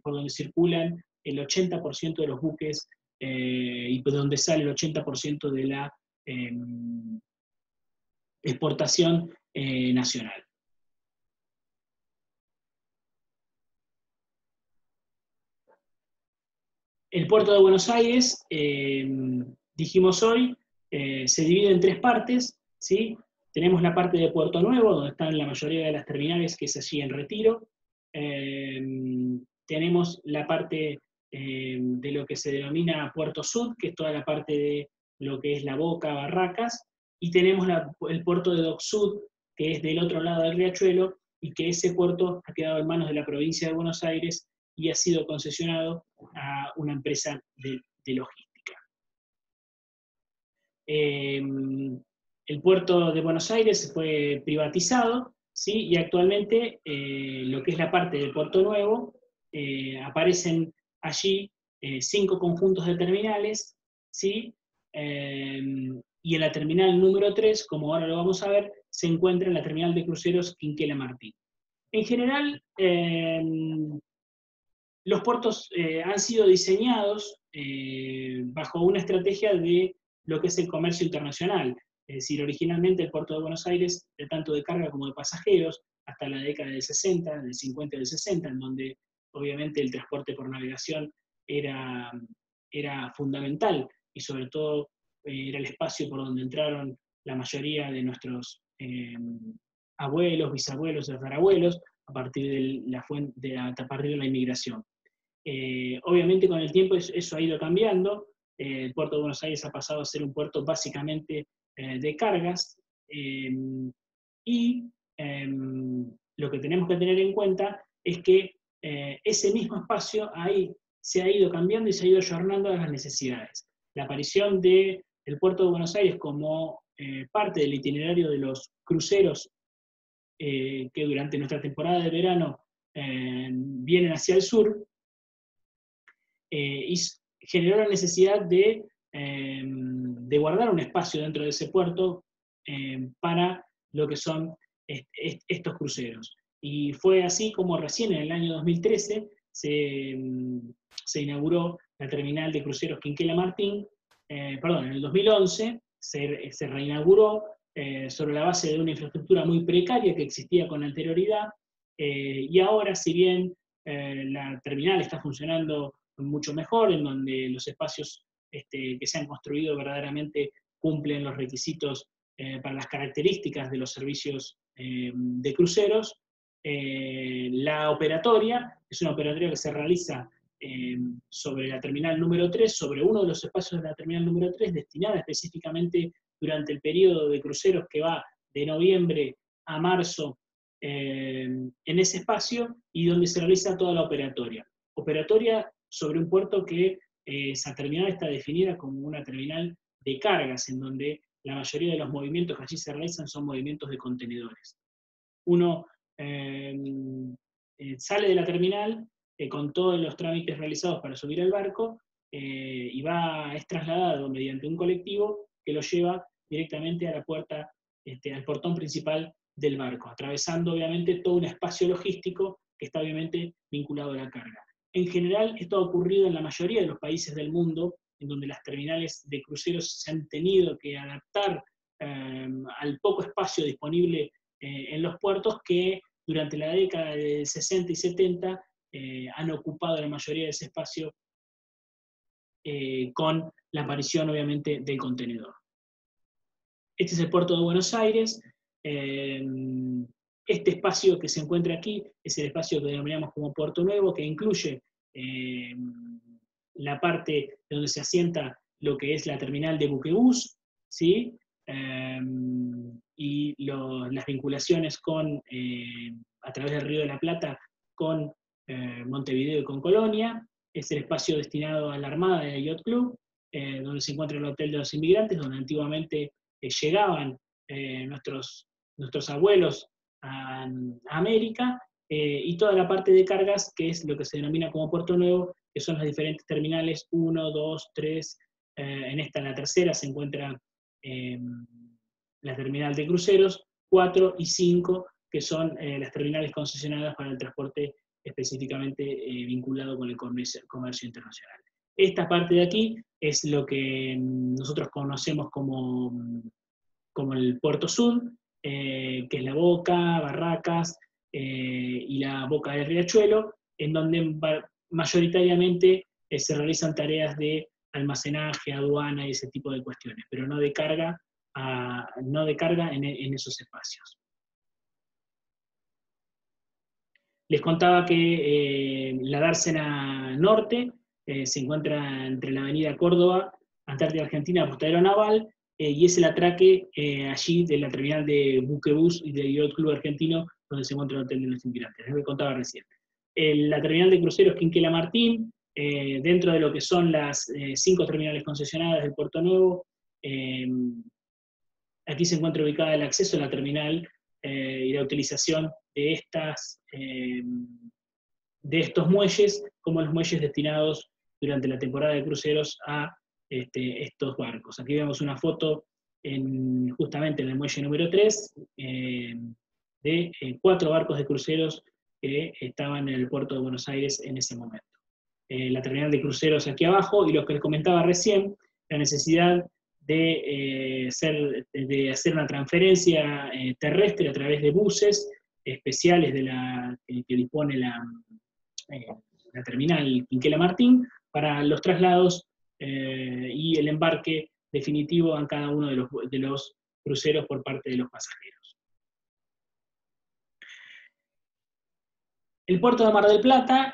por donde circulan el 80% de los buques y por donde sale el 80% de la exportación nacional. El puerto de Buenos Aires, dijimos hoy, se divide en 3 partes, ¿sí? Tenemos la parte de Puerto Nuevo, donde están la mayoría de las terminales, que es allí en Retiro. Tenemos la parte de lo que se denomina Puerto Sud, que es toda la parte de lo que es La Boca, Barracas, y tenemos el puerto de Dock Sud, que es del otro lado del riachuelo, y que ese puerto ha quedado en manos de la provincia de Buenos Aires y ha sido concesionado a una empresa de logística. El puerto de Buenos Aires fue privatizado, ¿sí? Y actualmente lo que es la parte del Puerto Nuevo, aparecen allí 5 conjuntos de terminales, ¿sí? Y en la terminal número 3, como ahora lo vamos a ver, se encuentra en la terminal de cruceros Quinquela Martín. En general, los puertos han sido diseñados bajo una estrategia de lo que es el comercio internacional. Es decir, originalmente el puerto de Buenos Aires, tanto de carga como de pasajeros, hasta la década del 60, del 50 y del 60, en donde obviamente el transporte por navegación era fundamental, y sobre todo era el espacio por donde entraron la mayoría de nuestros abuelos, bisabuelos, tatarabuelos, a partir a partir de la inmigración. Obviamente con el tiempo eso ha ido cambiando. El puerto de Buenos Aires ha pasado a ser un puerto básicamente de cargas, y lo que tenemos que tener en cuenta es que ese mismo espacio ahí se ha ido cambiando y se ha ido ayornando a las necesidades. La aparición del puerto de Buenos Aires como parte del itinerario de los cruceros que durante nuestra temporada de verano vienen hacia el sur, y generó la necesidad de guardar un espacio dentro de ese puerto para lo que son estos cruceros. Y fue así como recién en el año 2013 se inauguró la terminal de cruceros Quinquela Martín, perdón, en el 2011 se reinauguró sobre la base de una infraestructura muy precaria que existía con anterioridad, y ahora, si bien la terminal está funcionando mucho mejor, en donde los espacios que se han construido verdaderamente cumplen los requisitos para las características de los servicios de cruceros. La operatoria es una operatoria que se realiza sobre la terminal número 3, sobre uno de los espacios de la terminal número 3, destinada específicamente durante el periodo de cruceros que va de noviembre a marzo en ese espacio, y donde se realiza toda la operatoria. Operatoria sobre un puerto que esa terminal está definida como una terminal de cargas, en donde la mayoría de los movimientos que allí se realizan son movimientos de contenedores. Uno sale de la terminal con todos los trámites realizados para subir al barco, y es trasladado mediante un colectivo que lo lleva directamente a la puerta, al portón principal del barco, atravesando obviamente todo un espacio logístico que está obviamente vinculado a la carga. En general, esto ha ocurrido en la mayoría de los países del mundo, en donde las terminales de cruceros se han tenido que adaptar al poco espacio disponible en los puertos, que durante la década de 60 y 70 han ocupado la mayoría de ese espacio con la aparición, obviamente, del contenedor. Este es el puerto de Buenos Aires. Este espacio que se encuentra aquí es el espacio que denominamos como Puerto Nuevo, que incluye la parte donde se asienta lo que es la terminal de buquebús, ¿sí? Y las vinculaciones a través del Río de la Plata con Montevideo y con Colonia. Es el espacio destinado a la Armada y al Yacht Club, donde se encuentra el Hotel de los Inmigrantes, donde antiguamente llegaban nuestros abuelos a América, y toda la parte de cargas, que es lo que se denomina como Puerto Nuevo, que son las diferentes terminales 1, 2, 3, en la tercera se encuentra la terminal de cruceros, 4 y 5, que son las terminales concesionadas para el transporte específicamente vinculado con el comercio internacional. Esta parte de aquí es lo que nosotros conocemos como el Puerto Sud, que es La Boca, Barracas y la Boca del Riachuelo, en donde mayoritariamente se realizan tareas de almacenaje, aduana y ese tipo de cuestiones, pero no de carga, en esos espacios. Les contaba que la dársena norte se encuentra entre la avenida Córdoba, Antártida Argentina, Apostadero Naval, y es el atraque allí de la terminal de Buquebus y del Yacht Club Argentino, donde se encuentra el Hotel de los Inmigrantes, les contaba recién. La terminal de cruceros Quinquela Martín, dentro de lo que son las 5 terminales concesionadas del Puerto Nuevo, aquí se encuentra ubicada el acceso a la terminal y la utilización de estos muelles como los muelles destinados durante la temporada de cruceros a estos barcos. Aquí vemos una foto justamente en el muelle número 3 de 4 barcos de cruceros que estaban en el puerto de Buenos Aires en ese momento. La terminal de cruceros aquí abajo, y lo que les comentaba recién, la necesidad de hacer una transferencia terrestre a través de buses especiales que dispone la terminal Quinquela Martín para los traslados y el embarque definitivo en cada uno de los cruceros por parte de los pasajeros. El puerto de Mar del Plata,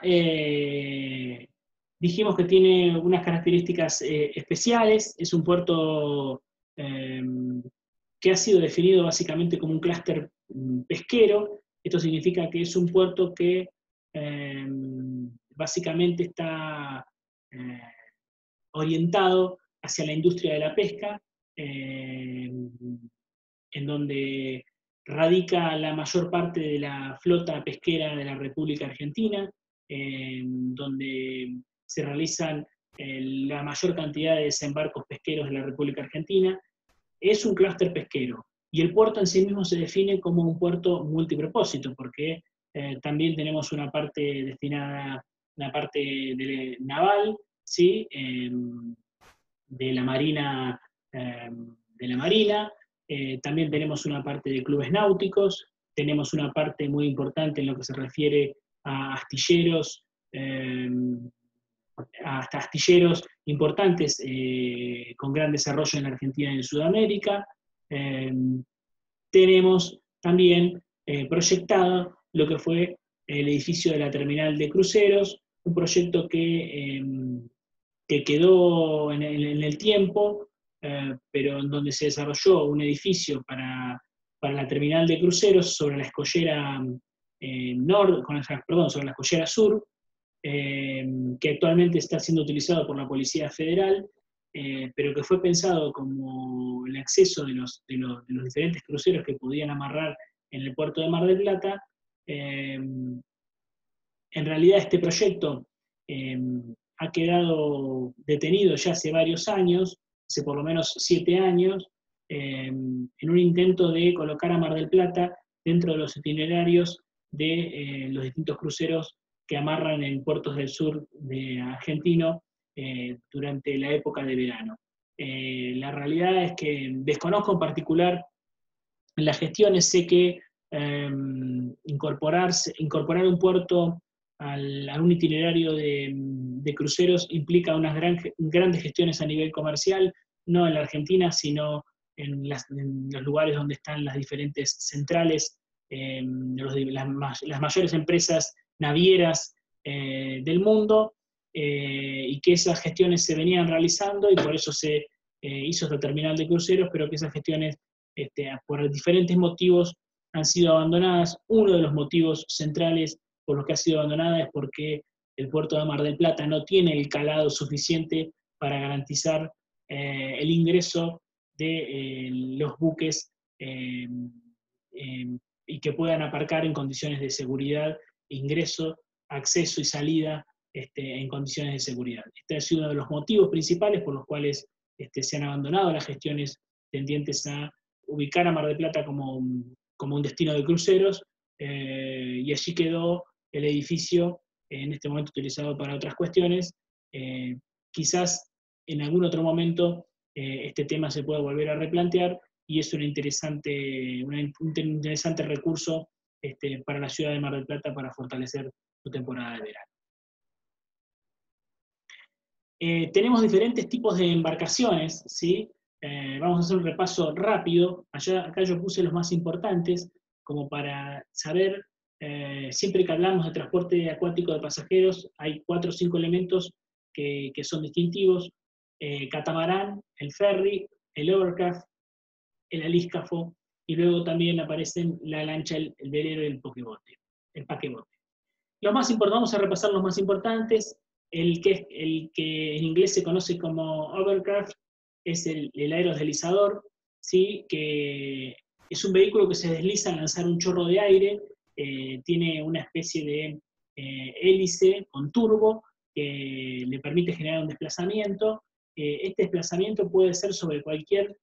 dijimos que tiene unas características especiales, es un puerto que ha sido definido básicamente como un clúster pesquero. Esto significa que es un puerto que básicamente está orientado hacia la industria de la pesca, en donde radica la mayor parte de la flota pesquera de la República Argentina, donde se realizan la mayor cantidad de desembarcos pesqueros de la República Argentina. Es un clúster pesquero, y el puerto en sí mismo se define como un puerto multipropósito, porque también tenemos una parte destinada, una parte naval, ¿sí? De la Marina, también tenemos una parte de clubes náuticos, tenemos una parte muy importante en lo que se refiere a astilleros, hasta astilleros importantes con gran desarrollo en Argentina y en Sudamérica. Tenemos también proyectado lo que fue el edificio de la terminal de cruceros, un proyecto que quedó en el tiempo, pero en donde se desarrolló un edificio para la terminal de cruceros sobre la escollera sobre la escollera sur, que actualmente está siendo utilizado por la Policía Federal, pero que fue pensado como el acceso de los diferentes cruceros que podían amarrar en el puerto de Mar del Plata. En realidad este proyecto ha quedado detenido ya hace varios años, hace por lo menos 7 años, en un intento de colocar a Mar del Plata dentro de los itinerarios de los distintos cruceros que amarran en puertos del sur de argentino durante la época de verano. La realidad es que desconozco en particular las gestiones, sé que incorporar un puerto a un itinerario de cruceros implica unas grandes gestiones a nivel comercial, no en la Argentina, sino en los lugares donde están las diferentes centrales, las mayores empresas navieras del mundo, y que esas gestiones se venían realizando y por eso se hizo esta terminal de cruceros, pero que esas gestiones por diferentes motivos han sido abandonadas. Uno de los motivos centrales por los que ha sido abandonada es porque el puerto de Mar del Plata no tiene el calado suficiente para garantizar el ingreso de los buques y que puedan aparcar en condiciones de seguridad, ingreso, acceso y salida en condiciones de seguridad. Este ha sido uno de los motivos principales por los cuales se han abandonado las gestiones tendientes a ubicar a Mar del Plata como un destino de cruceros, y allí quedó el edificio, en este momento utilizado para otras cuestiones. Quizás en algún otro momento este tema se pueda volver a replantear, y es un interesante recurso para la ciudad de Mar del Plata para fortalecer su temporada de verano. Tenemos diferentes tipos de embarcaciones, ¿sí? Vamos a hacer un repaso rápido. Acá yo puse los más importantes, como para saber, siempre que hablamos de transporte acuático de pasajeros, hay 4 o 5 elementos que son distintivos. Catamarán, el ferry, el hovercraft, el alíscafo, y luego también aparecen la lancha, el velero y el paquebote. Los más importantes, vamos a repasar los más importantes. El que en inglés se conoce como hovercraft es el aerodeslizador, ¿sí? Que es un vehículo que se desliza al lanzar un chorro de aire, tiene una especie de hélice con turbo que le permite generar un desplazamiento. Este desplazamiento puede ser sobre cualquier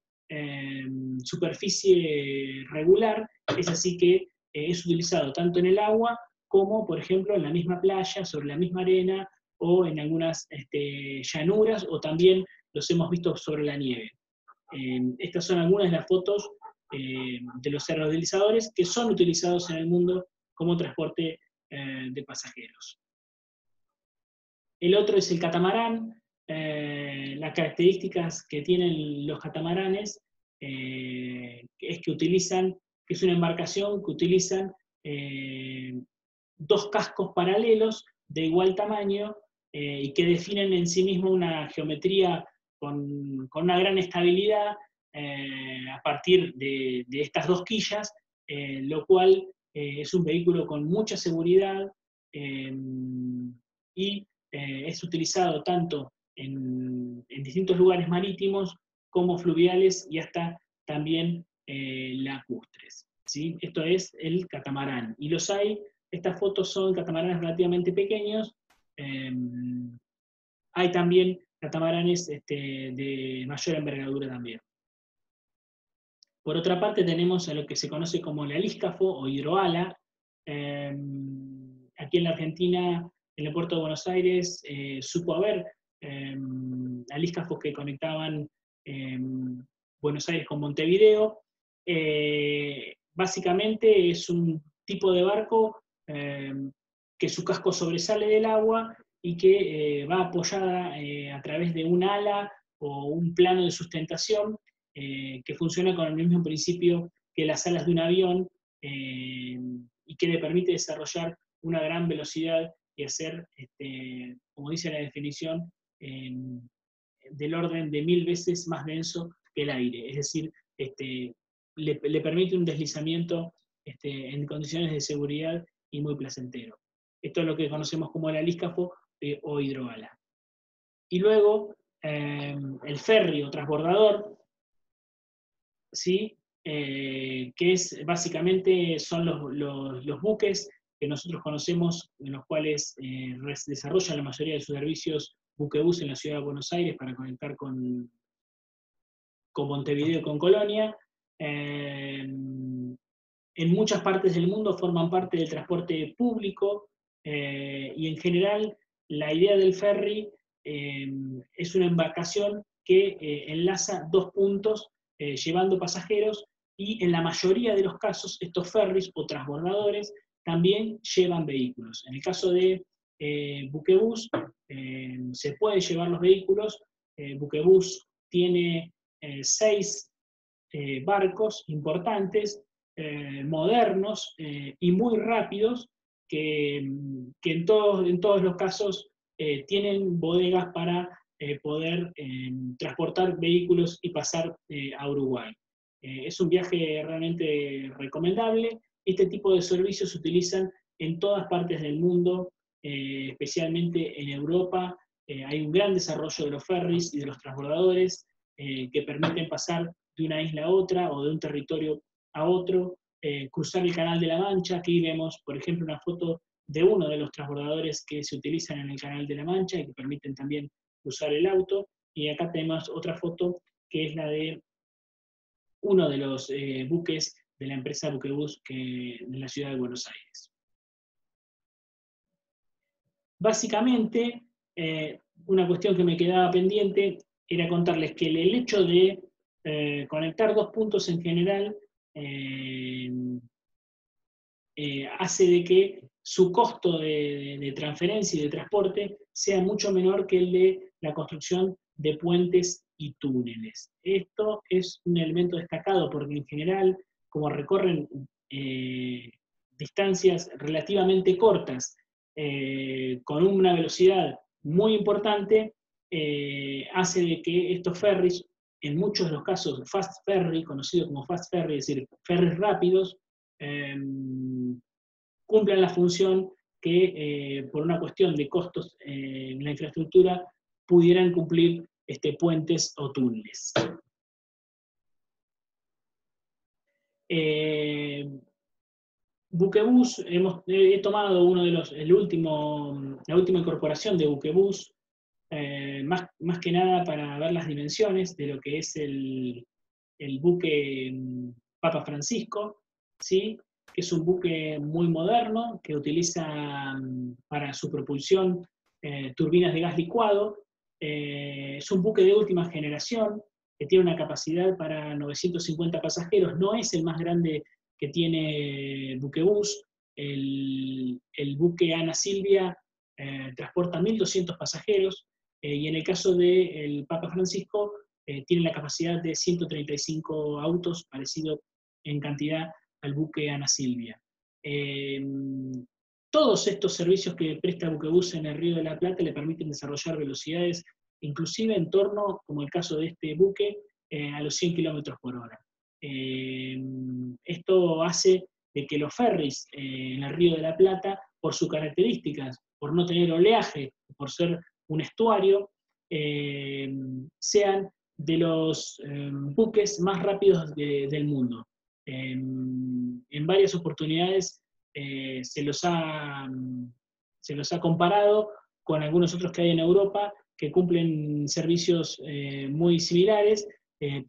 superficie regular, es así que es utilizado tanto en el agua como, por ejemplo, en la misma playa, sobre la misma arena, o en algunas llanuras, o también los hemos visto sobre la nieve. Estas son algunas de las fotos de los aerodeslizadores que son utilizados en el mundo como transporte de pasajeros. El otro es el catamarán. Las características que tienen los catamaranes es que es una embarcación que utilizan dos cascos paralelos de igual tamaño y que definen en sí mismo una geometría con una gran estabilidad a partir de estas dos quillas, lo cual es un vehículo con mucha seguridad y es utilizado tanto en distintos lugares marítimos como fluviales y hasta también lacustres, ¿sí? Esto es el catamarán. Y estas fotos son catamaranes relativamente pequeños. Hay también catamaranes de mayor envergadura también. Por otra parte tenemos a lo que se conoce como el alíscafo o hidroala. Aquí en la Argentina, en el puerto de Buenos Aires, supo haber alíscafos que conectaban Buenos Aires con Montevideo. Básicamente es un tipo de barco que su casco sobresale del agua y que va apoyada a través de un ala o un plano de sustentación que funciona con el mismo principio que las alas de un avión y que le permite desarrollar una gran velocidad y hacer, como dice la definición, del orden de 1000 veces más denso que el aire. Es decir, le permite un deslizamiento en condiciones de seguridad y muy placentero. Esto es lo que conocemos como el alíscafo o hidroala. Y luego, el ferry o transbordador, ¿sí? Que es básicamente son los buques que nosotros conocemos, en los cuales desarrollan la mayoría de sus servicios buquebús en la ciudad de Buenos Aires para conectar con Montevideo y con Colonia. En muchas partes del mundo forman parte del transporte público y en general la idea del ferry es una embarcación que enlaza dos puntos llevando pasajeros y en la mayoría de los casos estos ferries o transbordadores también llevan vehículos. En el caso de buquebús se puede llevar los vehículos. Buquebús tiene 6 barcos importantes, modernos y muy rápidos, que en todos los casos tienen bodegas para poder transportar vehículos y pasar a Uruguay. Es un viaje realmente recomendable. Este tipo de servicios se utilizan en todas partes del mundo, especialmente en Europa. Hay un gran desarrollo de los ferries y de los transbordadores que permiten pasar de una isla a otra o de un territorio a otro, cruzar el Canal de la Mancha. Aquí vemos, por ejemplo, una foto de uno de los transbordadores que se utilizan en el Canal de la Mancha y que permiten también cruzar el auto. Y acá tenemos otra foto que es la de uno de los buques de la empresa Buquebús de la ciudad de Buenos Aires. Básicamente, una cuestión que me quedaba pendiente era contarles que el hecho de conectar dos puntos en general hace de que su costo de transferencia y de transporte sea mucho menor que el de la construcción de puentes y túneles. Esto es un elemento destacado porque en general, como recorren distancias relativamente cortas, con una velocidad muy importante, hace de que estos ferries en muchos de los casos fast ferry, conocido como fast ferry, es decir, ferries rápidos, cumplan la función que por una cuestión de costos en la infraestructura pudieran cumplir puentes o túneles. Buquebus, he tomado la última incorporación de Buquebus, más que nada para ver las dimensiones de lo que es el buque Papa Francisco, ¿sí? Que es un buque muy moderno, que utiliza para su propulsión turbinas de gas licuado. Es un buque de última generación, que tiene una capacidad para 950 pasajeros, no es el más grande que tiene Buquebus. El buque Ana Silvia transporta 1.200 pasajeros, y en el caso del Papa Francisco tiene la capacidad de 135 autos, parecido en cantidad al buque Ana Silvia. Todos estos servicios que presta Buquebus en el Río de la Plata le permiten desarrollar velocidades, inclusive en torno, como el caso de este buque, a los 100 km por hora. Esto hace de que los ferries en el Río de la Plata, por sus características, por no tener oleaje, por ser un estuario, sean de los buques más rápidos del mundo. En varias oportunidades se los ha comparado con algunos otros que hay en Europa que cumplen servicios muy similares,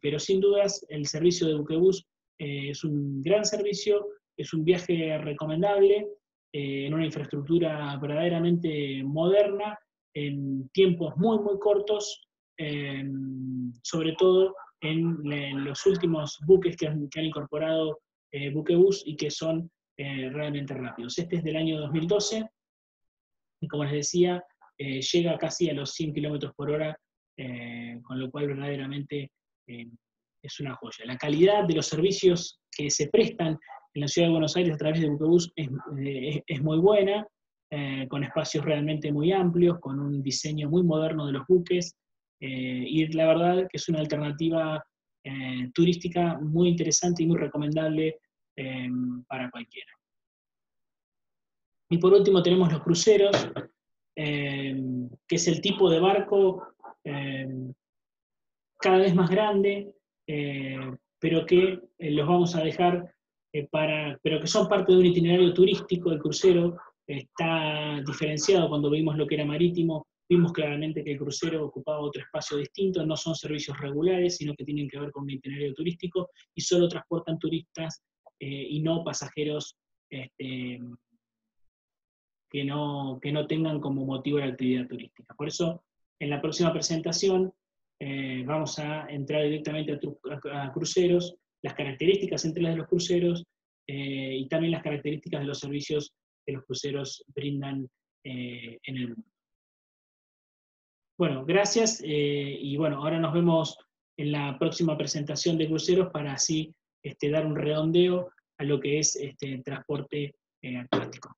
pero sin dudas el servicio de Buquebus es un gran servicio, es un viaje recomendable en una infraestructura verdaderamente moderna, en tiempos muy, muy cortos, sobre todo en los últimos buques que han incorporado Buquebus y que son realmente rápidos. Este es del año 2012, y como les decía, llega casi a los 100 km por hora, con lo cual verdaderamente es una joya. La calidad de los servicios que se prestan en la ciudad de Buenos Aires a través de Buquebus es muy buena, con espacios realmente muy amplios, con un diseño muy moderno de los buques, y la verdad que es una alternativa turística muy interesante y muy recomendable para cualquiera. Y por último tenemos los cruceros, que es el tipo de barco cada vez más grande, pero que los vamos a dejar pero que son parte de un itinerario turístico. El crucero está diferenciado. Cuando vimos lo que era marítimo, vimos claramente que el crucero ocupaba otro espacio distinto, no son servicios regulares, sino que tienen que ver con un itinerario turístico, y solo transportan turistas y no pasajeros que no tengan como motivo la actividad turística. Por eso, en la próxima presentación vamos a entrar directamente a cruceros, las características centrales de los cruceros y también las características de los servicios que los cruceros brindan en el mundo. Bueno, gracias, y bueno, ahora nos vemos en la próxima presentación de cruceros para así dar un redondeo a lo que es transporte acuático.